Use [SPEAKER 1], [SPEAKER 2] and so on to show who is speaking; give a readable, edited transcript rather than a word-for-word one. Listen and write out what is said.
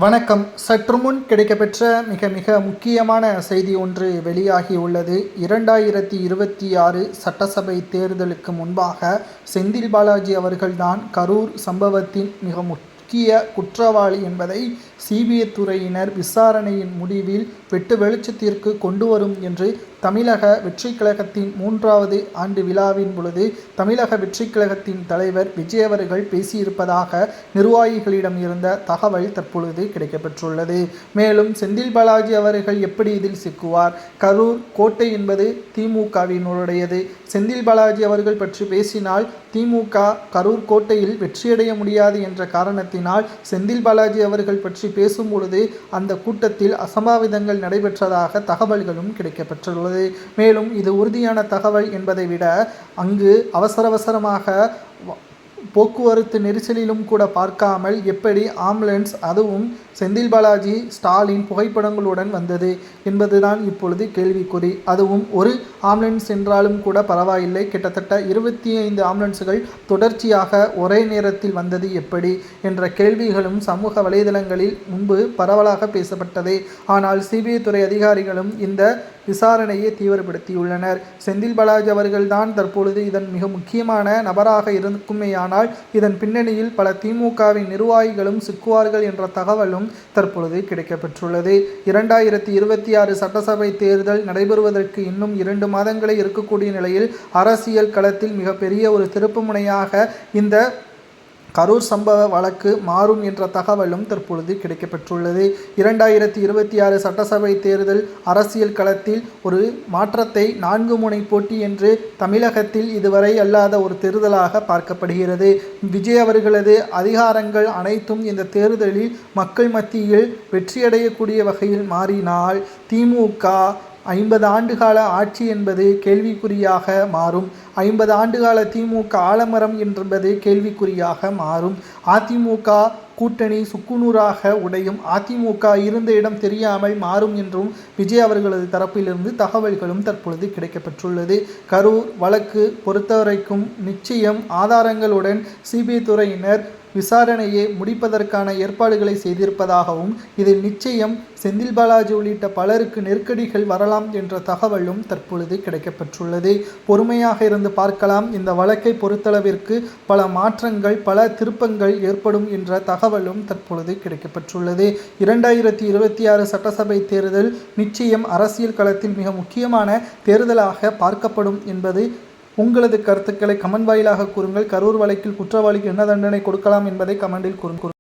[SPEAKER 1] வணக்கம். சற்று முன் கிடைக்கப்பெற்ற மிக முக்கியமான செய்தி ஒன்று வெளியாகியுள்ளது. 2026 சட்டசபை தேர்தலுக்கு முன்பாக செந்தில் பாலாஜி அவர்கள்தான் கரூர் சம்பவத்தின் மிக முக்கிய குற்றவாளி என்பதை சிபிஐ துறையினர் விசாரணையின் முடிவில் வெட்டு வெளிச்சத்திற்கு கொண்டு வரும் என்று தமிழக வெற்றிக் கழகத்தின் 3வது ஆண்டு விழாவின் பொழுது தமிழக வெற்றிக் கழகத்தின் தலைவர் விஜய் அவர்கள் பேசியிருப்பதாக நிர்வாகிகளிடம் இருந்த தகவல் தற்பொழுது கிடைக்கப்பெற்றுள்ளது. மேலும் செந்தில் பாலாஜி அவர்கள் எப்படி இதில் சிக்குவார்? கரூர் கோட்டை என்பது திமுகவினுடையது. செந்தில் பாலாஜி அவர்கள் பற்றி பேசினால் திமுக கரூர் கோட்டையில் வெற்றியடைய முடியாது என்ற காரணத்தினால் செந்தில் பாலாஜி அவர்கள் பற்றி பேசும்பொழுது அந்த கூட்டத்தில் அசம்பாவிதங்கள் நடைபெற்றதாக தகவல்களும் கிடைக்கப்பெற்றுள்ளது. மேலும் இது உறுதியான தகவல் என்பதை விட அங்கு அவசரமாக போக்குவரத்து நெரிசலிலும் கூட பார்க்காமல் எப்படி ஆம்புலன்ஸ், அதுவும் செந்தில் பாலாஜி ஸ்டாலின் புகைப்படங்களுடன் வந்தது என்பதுதான் இப்பொழுது கேள்விக்குறி. அதுவும் ஒரு ஆம்புலன்ஸ் என்றாலும் கூட பரவாயில்லை, கிட்டத்தட்ட 25 ஆம்புலன்ஸுகள் தொடர்ச்சியாக ஒரே நேரத்தில் வந்தது எப்படி என்ற கேள்விகளும் சமூக வலைதளங்களில் முன்பு பரவலாக பேசப்பட்டது. ஆனால் சிபிஐ துறை அதிகாரிகளும் இந்த விசாரணையை தீவிரப்படுத்தியுள்ளனர். செந்தில் பாலாஜி அவர்கள்தான் தற்பொழுது இதன் மிக முக்கியமான நபராக இருக்குமேயானால் இதன் பின்னணியில் பல திமுகவின் நிர்வாகிகளும் சிக்குவார்கள் என்ற தகவலும் தற்பொழுது கிடைக்கப்பெற்றுள்ளது. 2026 சட்டசபை தேர்தல் நடைபெறுவதற்கு இன்னும் 2 மாதங்களே இருக்கக்கூடிய நிலையில் அரசியல் களத்தில் மிகப்பெரிய ஒரு திருப்புமுனையாக இந்த கரூர் சம்பவ வழக்கு மாறும் என்ற தகவலும் தற்பொழுது கிடைக்கப்பெற்றுள்ளது. 2026 சட்டசபை தேர்தல் அரசியல் களத்தில் ஒரு மாற்றத்தை 4 முனை போட்டி என்று தமிழகத்தில் இதுவரை அல்லாத ஒரு தேர்தலாக பார்க்கப்படுகிறது. விஜய் அவர்களது அதிகாரங்கள் அனைத்தும் இந்த தேர்தலில் மக்கள் மத்தியில் வெற்றியடையக்கூடிய வகையில் மாறினால் திமுக 50 ஆண்டுகால ஆட்சி என்பது கேள்விக்குறியாக மாறும். 50 ஆண்டுகால திமுக ஆலமரம் என்பது கேள்விக்குறியாக மாறும். அதிமுக கூட்டணி சுக்குநூறாக உடையும். அதிமுக இருந்த இடம் தெரியாமல் மாறும் என்றும் விஜய் அவர்களது தரப்பிலிருந்து தகவல்களும் தற்பொழுது கிடைக்கப்பெற்றுள்ளது. கரூர் வழக்கு பொறுத்தவரைக்கும் நிச்சயம் ஆதாரங்களுடன் சிபிஐ துறையினர் விசாரணையை முடிப்பதற்கான ஏற்பாடுகளை செய்திருப்பதாகவும் இதில் நிச்சயம் செந்தில் பாலாஜி உள்ளிட்ட பலருக்கு நெருக்கடிகள் வரலாம் என்ற தகவலும் தற்பொழுது கிடைக்கப்பெற்றுள்ளது. பொறுமையாக இருந்து பார்க்கலாம். இந்த வழக்கை பொறுத்தளவிற்கு பல மாற்றங்கள், பல திருப்பங்கள் ஏற்படும் என்ற தகவலும் தற்பொழுது கிடைக்கப்பெற்றுள்ளது. 2026 சட்டசபை தேர்தல் நிச்சயம் அரசியல் களத்தில் மிக முக்கியமான தேர்தலாக பார்க்கப்படும் என்பது உங்களது கருத்துக்களை கமெண்ட் வாயிலாக கூறுங்கள். கரூர் வழக்கில் குற்றவாளிக்கு என்ன தண்டனை கொடுக்கலாம் என்பதை கமெண்டில் கூறுங்கள்.